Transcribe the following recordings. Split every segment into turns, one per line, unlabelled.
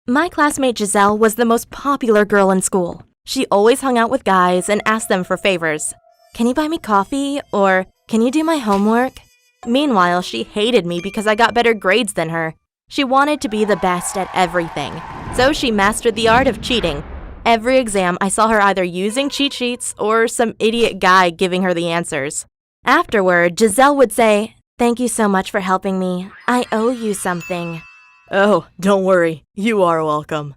My classmate Giselle was the most popular girl in school. She always hung out with guys and asked them for favors. Can you buy me coffee? Or can you do my homework? Meanwhile, she hated me because I got better grades than her. She wanted to be the best at everything, so she mastered the art of cheating. Every exam, I saw her either using cheat sheets or some idiot guy giving her the answers. Afterward, Giselle would say, "Thank you so much for helping me. I owe you something."
Oh, don't worry. You are welcome.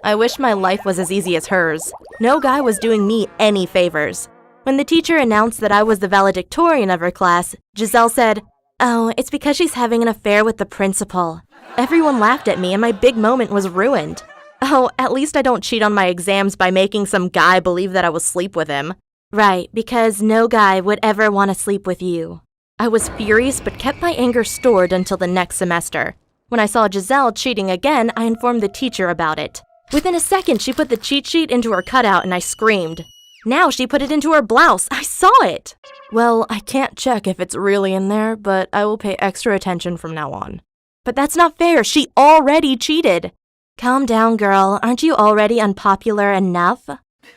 I wish my life was as easy as hers. No guy was doing me any favors. When the teacher announced that I was the valedictorian of her class, Giselle said, "Oh, it's because she's having an affair with the principal." Everyone laughed at me and my big moment was ruined. Oh, at least I don't cheat on my exams by making some guy believe that I will sleep with him. Right, because no guy would ever want to sleep with you. I was furious but kept my anger stored until the next semester. When I saw Giselle cheating again, I informed the teacher about it. Within a second, she put the cheat sheet into her cutout and I screamed. Now she put it into her blouse. I saw it! Well, I can't check if it's really in there, but I will pay extra attention from now on. But that's not fair. She already cheated. Calm down, girl. Aren't you already unpopular enough?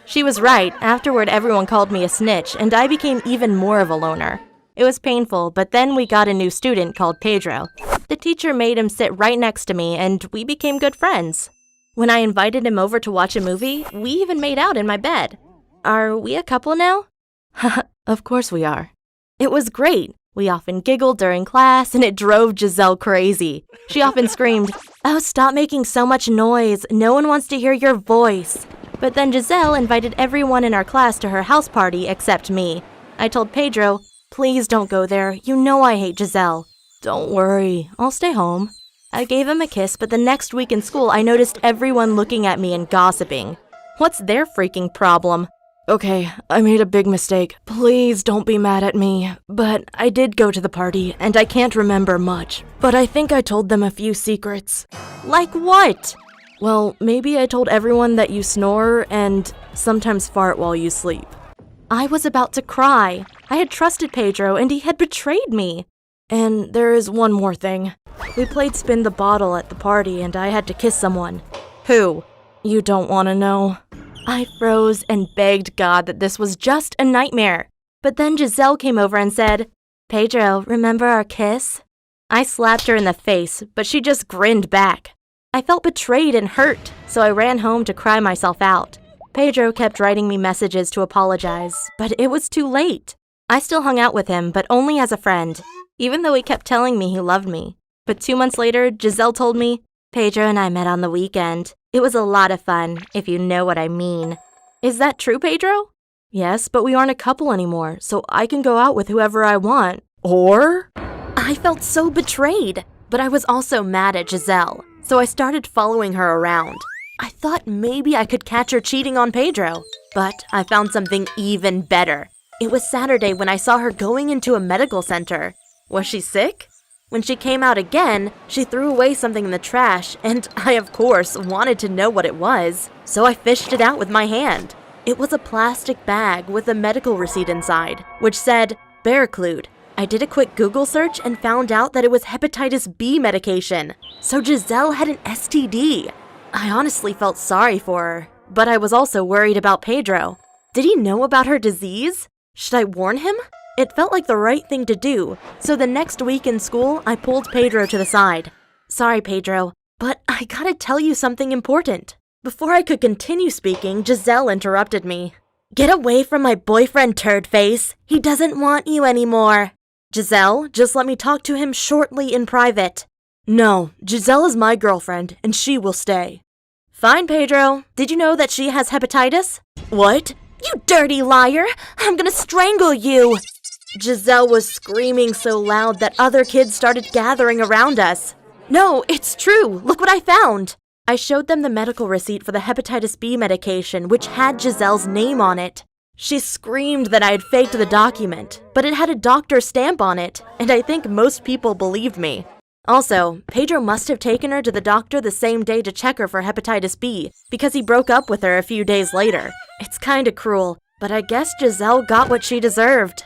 She was right. Afterward, everyone called me a snitch, and I became even more of a loner. It was painful, but then we got a new student called Pedro. The teacher made him sit right next to me, and we became good friends. When I invited him over to watch a movie, we even made out in my bed. Are we a couple now? Of course we are. It was great. We often giggled during class, and it drove Giselle crazy. She often screamed, "Oh, stop making so much noise. No one wants to hear your voice." But then Giselle invited everyone in our class to her house party except me. I told Pedro, "Please don't go there. You know I hate Giselle." "Don't worry. I'll stay home." I gave him a kiss, but the next week in school, I noticed everyone looking at me and gossiping. What's their freaking problem? Okay, I made a big mistake. Please don't be mad at me. But I did go to the party, and I can't remember much. But I think I told them a few secrets. Like what? Well, maybe I told everyone that you snore and sometimes fart while you sleep. I was about to cry. I had trusted Pedro, and he had betrayed me. And there is one more thing. We played spin the bottle at the party, and I had to kiss someone. Who? You don't want to know. I froze and begged God that this was just a nightmare. But then Giselle came over and said, "Pedro, remember our kiss?" I slapped her in the face, but she just grinned back. I felt betrayed and hurt, so I ran home to cry myself out. Pedro kept writing me messages to apologize, but it was too late. I still hung out with him, but only as a friend, even though he kept telling me he loved me. But 2 months later, Giselle told me, "Pedro and I met on the weekend. It was a lot of fun, if you know what I mean." Is that true, Pedro? Yes, but we aren't a couple anymore, so I can go out with whoever I want. Or? I felt so betrayed, but I was also mad at Giselle, so I started following her around. I thought maybe I could catch her cheating on Pedro, but I found something even better. It was Saturday when I saw her going into a medical center. Was she sick? When she came out again, she threw away something in the trash, and I, of course, wanted to know what it was, so I fished it out with my hand. It was a plastic bag with a medical receipt inside, which said, Baraclude. I did a quick Google search and found out that it was hepatitis B medication, so Giselle had an STD. I honestly felt sorry for her, but I was also worried about Pedro. Did he know about her disease? Should I warn him? It felt like the right thing to do, so the next week in school, I pulled Pedro to the side. "Sorry, Pedro, but I gotta tell you something important." Before I could continue speaking, Giselle interrupted me. "Get away from my boyfriend, turd face. He doesn't want you anymore." "Giselle, just let me talk to him shortly in private." "No, Giselle is my girlfriend, and she will stay." "Fine, Pedro. Did you know that she has hepatitis?" "What? You dirty liar! I'm gonna strangle you!" Giselle was screaming so loud that other kids started gathering around us. "No, it's true. Look what I found." I showed them the medical receipt for the hepatitis B medication, which had Giselle's name on it. She screamed that I had faked the document, but it had a doctor's stamp on it, and I think most people believed me. Also, Pedro must have taken her to the doctor the same day to check her for hepatitis B, because he broke up with her a few days later. It's kinda cruel, but I guess Giselle got what she deserved.